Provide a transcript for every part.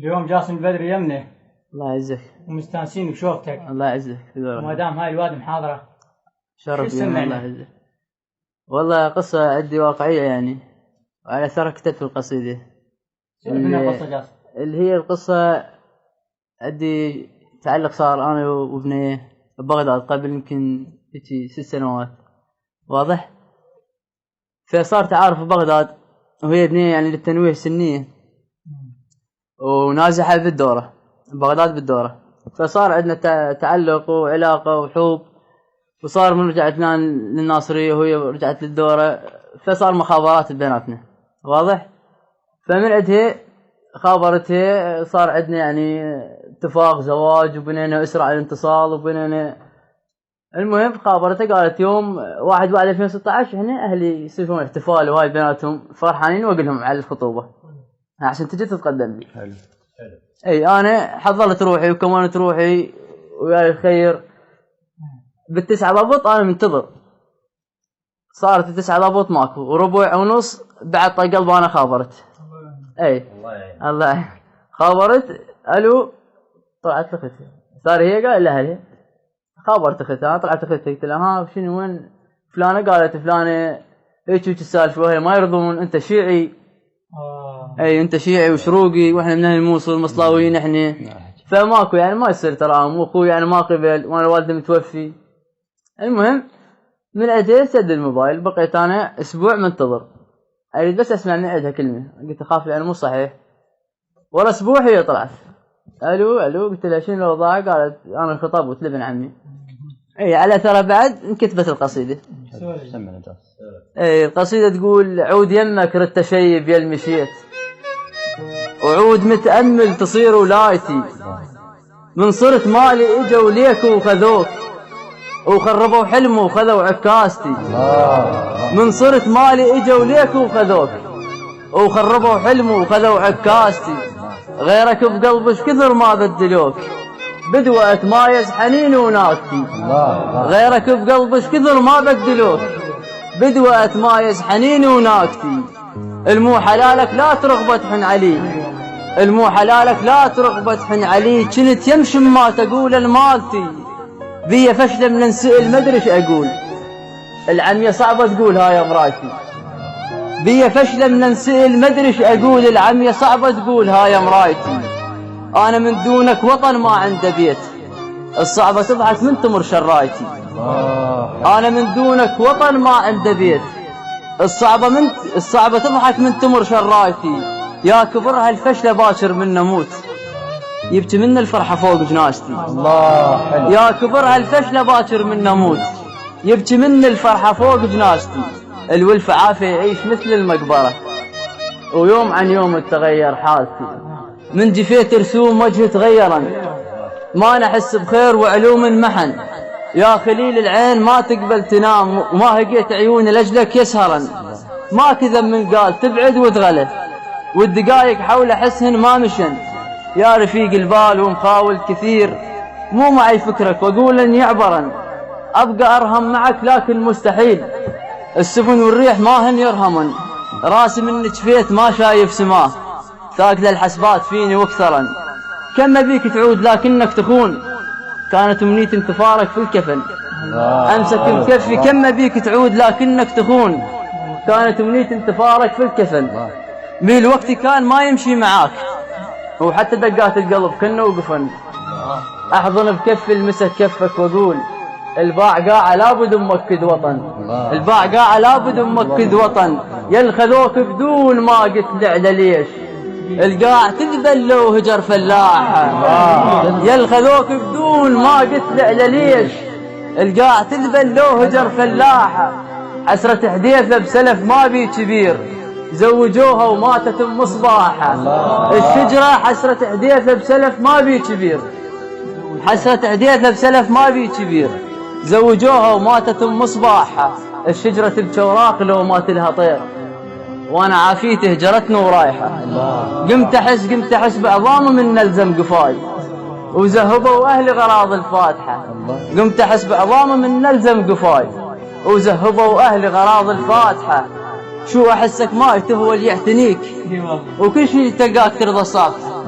اليوم جاسم البدري يمنه. الله يعزك. ومستانسين بشوفتك. الله يعزك. وما دام هاي الواد محاضرة شرف لي. الله يعزك. والله قصة عندي واقعية يعني، وعلى أثرها كتبت في القصيدة. اللي هي القصة عندي تعلق صار أنا وابني ببغداد قبل يمكن 6 سنوات، واضح؟ فصار تعارف في بغداد، وهي ابنية يعني للتنويه السنية، ونازحة بالدورة بغداد بالدورة، فصار عندنا تعلق وعلاقة وحب، وصار من رجعت للناصرية وهي رجعت للدورة، فصار مخابرات بيناتنا، واضح؟ فمن عندها خابرتها صار عندنا يعني اتفاق زواج، وبنينا أسرة على الانتصال، وبنينا المهم خابرتها قالت يوم 1/1/2016 احنا اهلي يسوون احتفال وهاي بيناتهم فرحانين، واقول لهم على الخطوبة عشان تجي تتقدم لي. حلو. اي انا حضرت روحي وكمانت روحي ويا الخير. بالتسعة ضبط انا منتظر، صارت 9 ضبط ماكو، وربع ونص بعد طق قلب انا خابرت. اي الله خابرت الو، طلعت اختي، صار هي قال لاهلها خابرت اختي، انا طلعت اختي قلت لها ها شنو وين فلانه؟ قالت فلانه هيك السالفه، وهي ما يرضون انت شيعي. اي انت شيعي وشروقي واحنا من اهل الموصل مصلاويين احنا، فماكو يعني ما يصير تراهم، واخوي يعني ما قبل، وانا والدي متوفي. المهم من عندها سد الموبايل، بقيت انا اسبوع منتظر اريد بس اسمع من عندها كلمه، قلت اخاف يعني مو صحيح. ورا اسبوع هي طلعت الو قلت لها شنو الاوضاع؟ قالت انا خطبت لابن عمي. اي على ترى بعد انكتبت القصيده. اي القصيده تقول عود يمك رد تشيب يا المشيت، وعود متامل تصير ولايتي، من صرت مالي اجوا ليك وخذوك، وخربوا حلمه وخذوا عكاستي. من صرت مالي اجوا ليك وخذوك، وخربوا حلمه وخذوا عكاستي، غيرك بقلبك كثر ما بدلوك، بدوة اتمايز حنين وناكتي. غيرك بقلبك كثر ما بدلوك، بدوة اتمايز حنين وناكتي. المو حلالك لا ترغب تحن علي، المو حلالك لا ترغب تحن علي، كنت يمشي ما تقول المالتي، بيا فشلة من نسئل مدرش اقول، العمية صعبة تقول هاي امرايتي. بيا فشلة من نسئل مدرش اقول، العمية صعبة تقول هاي امرايتي. انا من دونك وطن ما عنده بيت، الصعبة تضحك من تمر شرايتي. انا من دونك وطن ما عنده بيت، الصعبة تضحك من تمر شرايتي. يا كبر هالفشلة باكر من نموت، يبكي من الفرحة فوق جناستي. يا كبر هالفشلة باكر من نموت، يبكي من الفرحة فوق جناستي. الولف عافية يعيش مثل المقبرة، ويوم عن يوم تتغير حالتي. من جفيت رسوم وجهي تغيرا، ما نحس بخير وعلوم محن. يا خليل العين ما تقبل تنام، وما هقيت عيوني لجلك يسهرا. ما كذب من قال تبعد وتغلى، والدقايق حول حسهن ما مشن. يا رفيق البال ومخاول كثير، مو معي فكرك واقول ان يعبرا. ابقى ارهم معك لكن مستحيل، السفن والريح ما هن يرهمن. راسي من جفيت ما شايف سماه، ثاقل الحسبات فيني واكثرا. كم بيك تعود لكنك تخون، كانت امنيتي انتفارك في الكفن. امسك بكفي كم بيك تعود لكنك تخون، كانت امنيتي انتفارك في الكفن. ميل وقتي كان ما يمشي معاك، وحتى دقات القلب كنا وقفن. احضن بكفي المسك كفك واقول، الباع قاعة لابد مؤكد وطن. الباع قاعة لابد مؤكد وطن. يلخذوك بدون ما قلت لعلى ليش، القاع تذبل لو هجر فلاحة. يلخذوك بدون ما قلت لعلى ليش، القاع تذبل لو هجر فلاحة. حسرة حديثة بسلف ما بي كبير، زوجوها وماتت ام مصباحة. الشجرة حسرة حديثة بسلف ما بي كبير، حسرة حديثة بسلف ما بي كبير، زوجوها وماتت ام مصباحة. الشجرة تبكي وراق لو مات لها طير، وانا عافيته هجرتنا ورايحة. قمت احس بعظام من نلزم قفاي، وزهبوا اهلي غراض الفاتحة. قمت احس بعظام من نلزم قفاي، وزهبوا اهلي غراض الفاتحة. شو احسك ما تهوى اللي يعتنيك، وكل شي تلقاك ترضى صافحة.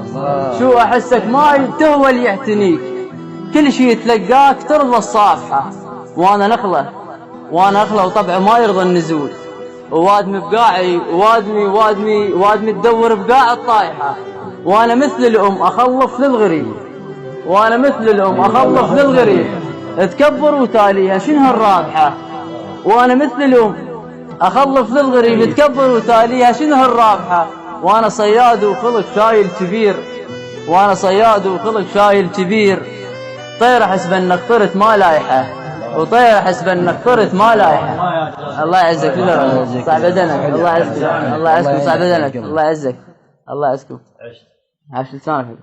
شو أحسك ما تهول يعتنيك، كل شي تلقاك ترضى الصافحة. وأنا نخلة وطبعه ما يرضى النزول، ووادمي بقاعي وادمي تدور بقاع الطايحة. وأنا مثل الأم أخلف للغريب، تكبر وتاليها شنو هالرابحة. وأنا مثل الأم أخلف للغريب، تكبر وتاليها شنو هالرابحة. وأنا صياد وخلق شايل كبير، طير حسب انك طرت ما لايحه، الله يعزك صعب بدنك، الله يعزك صعب بدنك، الله يعزك عاش لسانك.